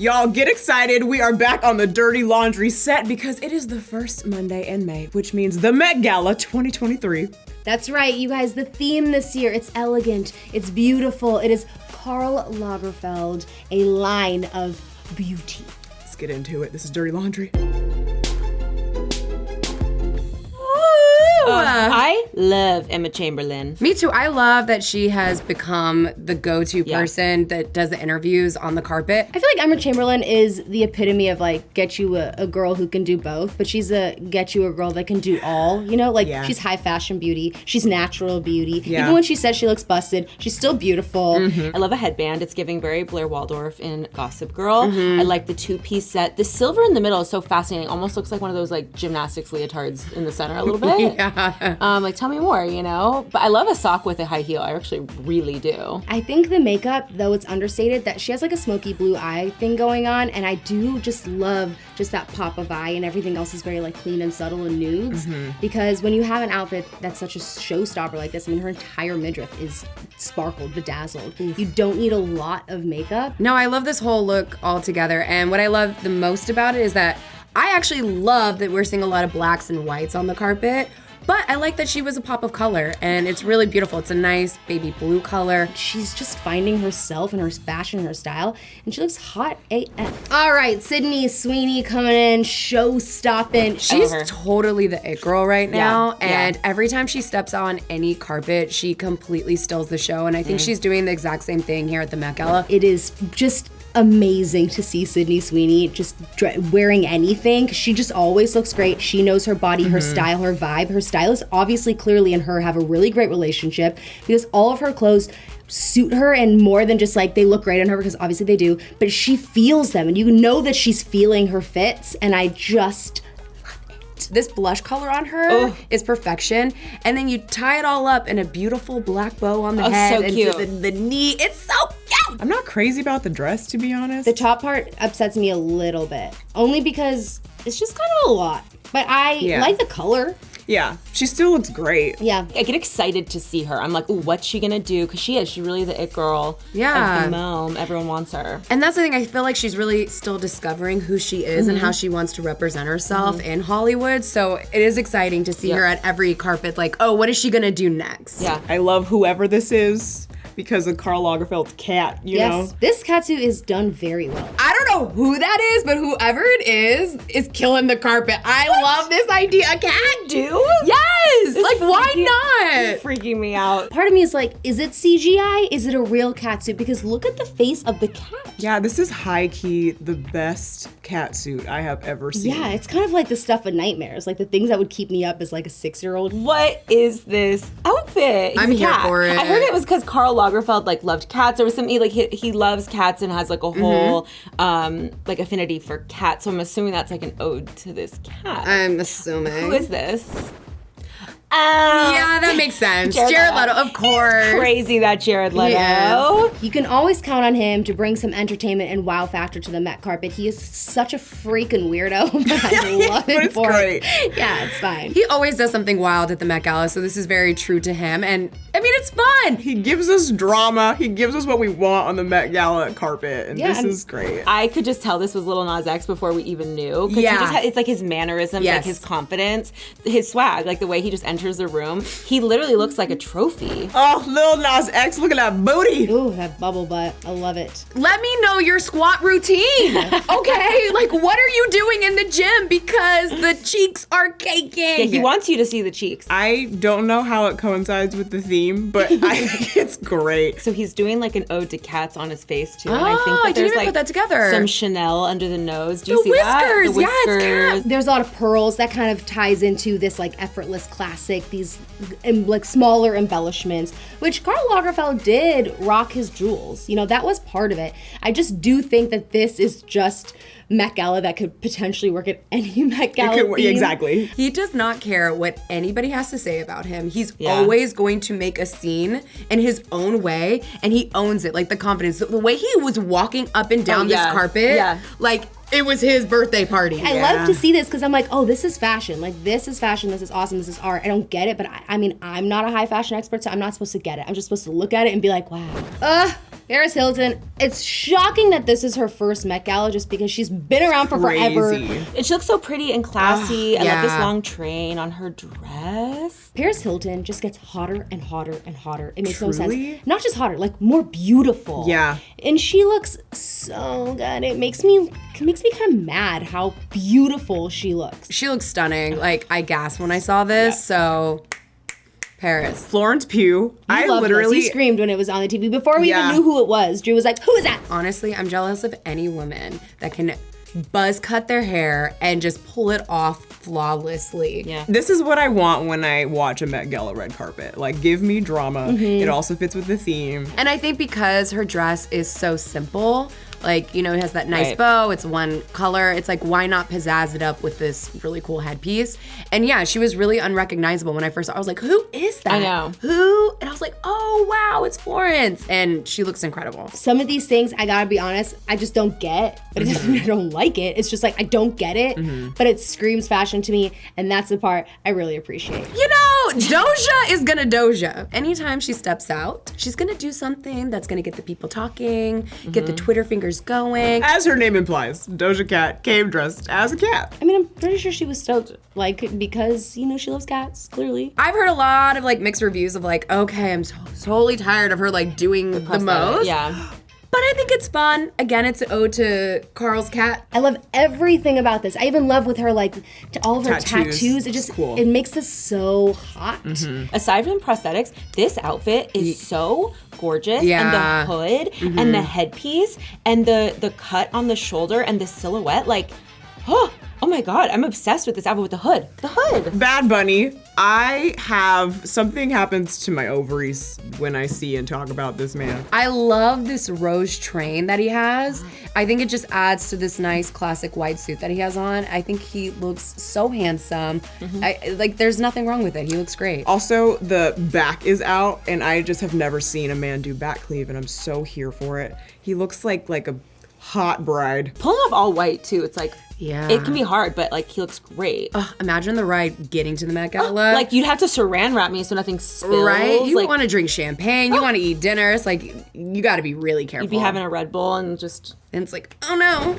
Y'all get excited. We are back on the Dirty Laundry set because it is the first Monday in May, which means the Met Gala 2023. That's right, you guys. The theme this year, it's elegant, it's beautiful. It is Karl Lagerfeld, a line of beauty. Let's get into it. This is Dirty Laundry. I love Emma Chamberlain. Me too. I love that she has become the go-to person that does the interviews on the carpet. I feel like Emma Chamberlain is the epitome of like, get you a girl who can do both, but she's get you a girl that can do all, you know? Like, she's high fashion beauty, she's natural beauty. Yeah. Even when she says she looks busted, she's still beautiful. I love a headband. It's giving very Blair Waldorf in Gossip Girl. I like the two-piece set. The silver in the middle is so fascinating. Almost looks like one of those like gymnastics leotards in the center a little bit. Like, tell me more, you know? But I love a sock with a high heel. I actually really do. I think the makeup, though it's understated, that she has like a smoky blue eye thing going on, and I do just love just that pop of eye, and everything else is very like clean and subtle and nudes. Because when you have an outfit that's such a showstopper like this, I mean, her entire midriff is sparkled, bedazzled. You don't need a lot of makeup. No, I love this whole look altogether, and what I love the most about it is that I actually love that we're seeing a lot of blacks and whites on the carpet. But I like that she was a pop of color, and it's really beautiful. It's a nice baby blue color. She's just finding herself and her fashion and her style, and she looks hot AF. All right, Sydney Sweeney coming in, show-stopping. She's totally the it girl right now, and every time she steps on any carpet, she completely steals the show, and I think she's doing the exact same thing here at the Met Gala. It is just amazing to see Sydney Sweeney just wearing anything. She just always looks great. She knows her body, her style, her vibe. Her stylists obviously, clearly, and her have a really great relationship because all of her clothes suit her, and more than just like they look great on her, because obviously they do, but she feels them, and you know that she's feeling her fits, and I just this blush color on her is perfection, and then you tie it all up in a beautiful black bow on the head so cute. And the knee. It's so cute. I'm not crazy about the dress, to be honest. The top part upsets me a little bit, only because it's just kind of a lot, but I like the color. Yeah, she still looks great. Yeah. I get excited to see her. I'm like, ooh, what's she gonna do? Because she's really the it girl of the moment. Everyone wants her. And that's the thing, I feel like she's really still discovering who she is and how she wants to represent herself in Hollywood. So it is exciting to see her at every carpet, like, oh, what is she gonna do next? Yeah. I love whoever this is because of Karl Lagerfeld's cat, you know? This catsuit is done very well. I don't know who that is, but whoever it is killing the carpet. I love this idea. A cat? Do? Yes! Like, why not? Freaking me out. Part of me is like, is it CGI? Is it a real catsuit? Because look at the face of the cat. Yeah, this is high-key the best catsuit I have ever seen. Yeah, it's kind of like the stuff of nightmares, like the things that would keep me up as like a 6-year-old. What is this outfit? I'm here for it. I heard it was because Karl Lagerfeld like loved cats. There was something like he loves cats and has like a whole like affinity for cats. So I'm assuming that's like an ode to this cat. I'm assuming. Who is this? Yeah, that makes sense. Jared Leto, of course. Crazy that Jared Leto. You can always count on him to bring some entertainment and wow factor to the Met carpet. He is such a freaking weirdo, but I love it for it. Yeah, it's fine. He always does something wild at the Met Gala, so this is very true to him. And I mean, it's fun. He gives us drama. He gives us what we want on the Met Gala carpet, and this is great. I could just tell this was Lil Nas X before we even knew. Yeah. It's like his mannerisms, like his confidence, his swag, like the way he just enters the room. He literally looks like a trophy. Oh, Lil Nas X, look at that booty. Ooh, that bubble butt. I love it. Let me know your squat routine, okay? Like, what are you doing in the gym? Because the cheeks are caking. Yeah, he wants you to see the cheeks. I don't know how it coincides with the theme, but I think it's great. So he's doing like an ode to cats on his face too. Oh, and I think that I didn't even put that together. Some Chanel under the nose. Do you see that? The whiskers. Yeah, it's cat. There's a lot of pearls that kind of ties into this like effortless classic, these like smaller embellishments, which Karl Lagerfeld did rock his jewels. You know, that was part of it. I just do think that this is just Met Gala that could potentially work at any Met Gala theme. Exactly. He does not care what anybody has to say about him. He's always going to make a scene in his own way, and he owns it. Like the confidence, the way he was walking up and down this carpet, like it was his birthday party. I love to see this because I'm like, oh, this is fashion. Like, this is fashion. This is awesome. This is art. I don't get it, but I mean, I'm not a high fashion expert, so I'm not supposed to get it. I'm just supposed to look at it and be like, wow. Paris Hilton, it's shocking that this is her first Met Gala just because she's been around for forever. And she looks so pretty and classy. I love this long train on her dress. Paris Hilton just gets hotter and hotter and hotter. It makes no sense. Not just hotter, like more beautiful. Yeah. And she looks so good. It makes me kind of mad how beautiful she looks. She looks stunning. Like, I gasped when I saw this, so Paris. Florence Pugh. I literally he screamed when it was on the TV before we even knew who it was. Drew was like, "Who is that?" Honestly, I'm jealous of any woman that can buzz cut their hair and just pull it off flawlessly. Yeah. This is what I want when I watch a Met Gala red carpet. Like, give me drama. It also fits with the theme. And I think because her dress is so simple, like, you know, it has that nice bow, it's one color, it's like, why not pizzazz it up with this really cool headpiece? And yeah, she was really unrecognizable when I first saw her. I was like, who is that? I know. Who? And I was like, oh, wow, it's Florence. And she looks incredible. Some of these things, I gotta be honest, I just don't get. But it doesn't mean I don't like it. It's just like, I don't get it, but it screams fashion to me, and that's the part I really appreciate. You know, Doja is gonna Doja. Anytime she steps out, she's gonna do something that's gonna get the people talking, get the Twitter fingers going. As her name implies, Doja Cat came dressed as a cat. I mean, I'm pretty sure she was stoked, like, because, you know, she loves cats, clearly. I've heard a lot of like mixed reviews of like, okay, I'm totally tired of her like doing the most. Yeah. But I think it's fun. Again, it's an ode to Carl's cat. I love everything about this. I even love with her, like, all of her tattoos. It just, cool. It makes this so hot. Aside from prosthetics, this outfit is so gorgeous. Yeah. And the hood and the headpiece and the cut on the shoulder and the silhouette, like, oh my God, I'm obsessed with this outfit with the hood. The hood. Bad Bunny. I have something happens to my ovaries when I see and talk about this man. I love this rose train that he has. I think it just adds to this nice classic white suit that he has on. I think he looks so handsome. Like, there's nothing wrong with it. He looks great. Also, the back is out, and I just have never seen a man do back cleave, and I'm so here for it. He looks like a hot bride. Pulling off all white too, it's like, Yeah. it can be hard, but like he looks great. Imagine the ride getting to the Met Gala. Like you'd have to saran wrap me so nothing spills. Right? You like, want to drink champagne, you want to eat dinner. It's like, you got to be really careful. you'd be having a Red Bull and just. And it's like, oh no.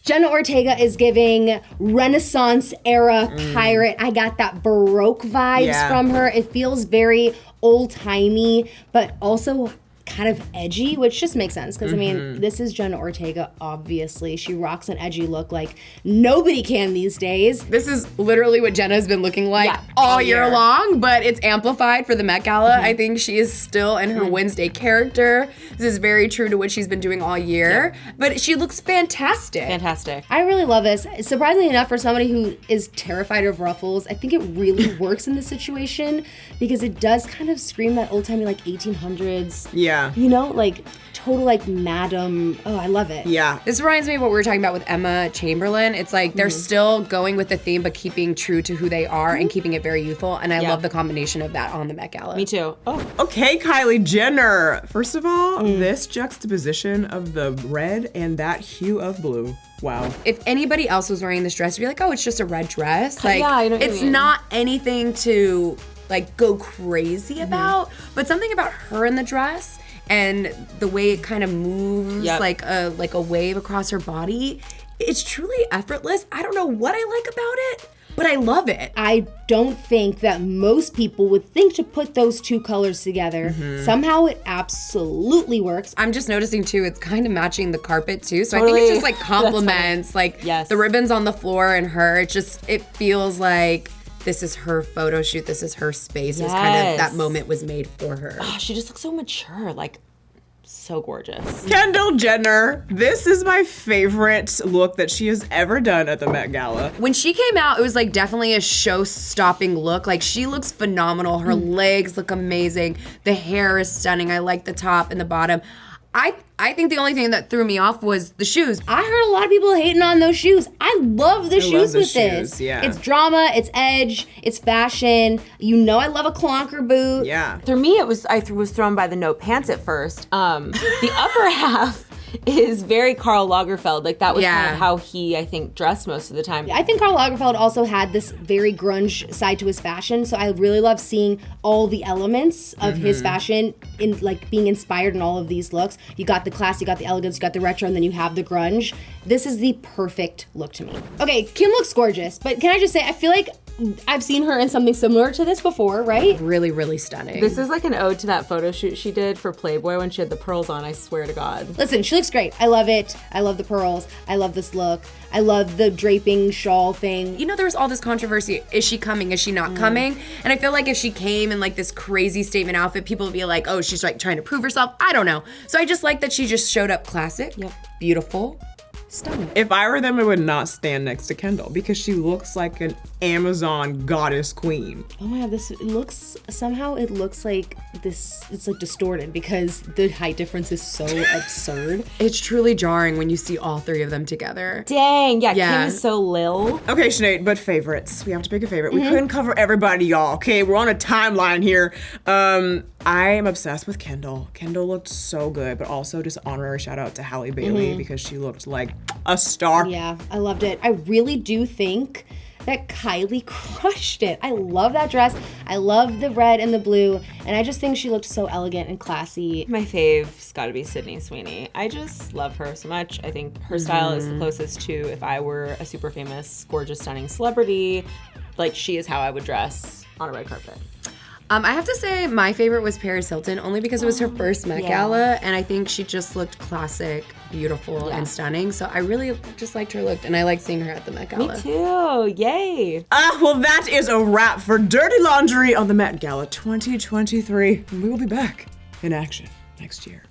Jenna Ortega is giving Renaissance era pirate. I got that Baroque vibes from her. It feels very old-timey, but also kind of edgy, which just makes sense because I mean, this is Jenna Ortega, obviously. She rocks an edgy look like nobody can these days. This is literally what Jenna has been looking like all year long, but it's amplified for the Met Gala. I think she is still in her Wednesday character. This is very true to what she's been doing all year, but she looks fantastic. Fantastic. I really love this. Surprisingly enough, for somebody who is terrified of ruffles, I think it really works in this situation because it does kind of scream that old-timey like 1800s. Yeah. You know, like total like madam. Oh, I love it. Yeah. This reminds me of what we were talking about with Emma Chamberlain. It's like they're still going with the theme, but keeping true to who they are and keeping it very youthful. And I love the combination of that on the Met Gala. Me too. Oh. Okay, Kylie Jenner. First of all, this juxtaposition of the red and that hue of blue. Wow. If anybody else was wearing this dress, you'd be like, oh, it's just a red dress. Like, yeah, I know what you it's mean. not anything to like go crazy about, but something about her in the dress and the way it kind of moves like a wave across her body, it's truly effortless. I don't know what I like about it, but I love it. I don't think that most people would think to put those two colors together. Somehow it absolutely works. I'm just noticing too, it's kind of matching the carpet too. So I Totally. think it just like complements like Yes. the ribbons on the floor and her. It feels like this is her photo shoot. This is her space. It's kind of Yes. that moment was made for her. Oh, she just looks so mature, like so gorgeous. Kendall Jenner. This is my favorite look that she has ever done at the Met Gala. When she came out, it was like definitely a show-stopping look. Like she looks phenomenal. Her legs look amazing. The hair is stunning. I like the top and the bottom. I think the only thing that threw me off was the shoes. I heard a lot of people hating on those shoes. I love the shoes with this. Yeah. It's drama, it's edge, it's fashion. You know I love a clonker boot. Yeah. For me, I was thrown by the no pants at first. The upper half is very Karl Lagerfeld. Like that was kind of how he, I think, dressed most of the time. I think Karl Lagerfeld also had this very grunge side to his fashion, so I really love seeing all the elements of his fashion in like being inspired in all of these looks. You got the class, you got the elegance, you got the retro, and then you have the grunge. This is the perfect look to me. Okay, Kim looks gorgeous, but can I just say, I feel like I've seen her in something similar to this before, right? Really, really stunning. This is like an ode to that photo shoot she did for Playboy when she had the pearls on, I swear to God. Listen, she looks great. I love it. I love the pearls. I love this look. I love the draping shawl thing. You know, there was all this controversy. Is she coming? Is she not coming? And I feel like if she came in like this crazy statement outfit, people would be like, oh, she's like trying to prove herself. I don't know. So I just like that she just showed up classic, beautiful, stunning. If I were them, I would not stand next to Kendall because she looks like an Amazon goddess queen. Oh my God, somehow it looks like this, it's like distorted because the height difference is so absurd. It's truly jarring when you see all three of them together. Dang, Kim is so lil. Okay, Sinead, but favorites. We have to pick a favorite. We couldn't cover everybody, y'all, okay? We're on a timeline here. I am obsessed with Kendall. Kendall looked so good, but also just honorary shout out to Halle Bailey because she looked like a star. Yeah, I loved it. I really do think that KYLIE crushed it. I love that dress. I love the red and the blue, and I just think she looked so elegant and classy. My fave's gotta be Sydney Sweeney. I just love her so much. I think her style is the closest to if I were a super famous, gorgeous, stunning celebrity. Like, she is how I would dress on a red carpet. I have to say my favorite was Paris Hilton, only because it was her first Met Gala, and I think she just looked classic, beautiful, and stunning. So I really just liked her look, and I liked seeing her at the Met Gala. Me too, yay. Well, that is a wrap for Dirty Laundry on the Met Gala 2023. We will be back in action next year.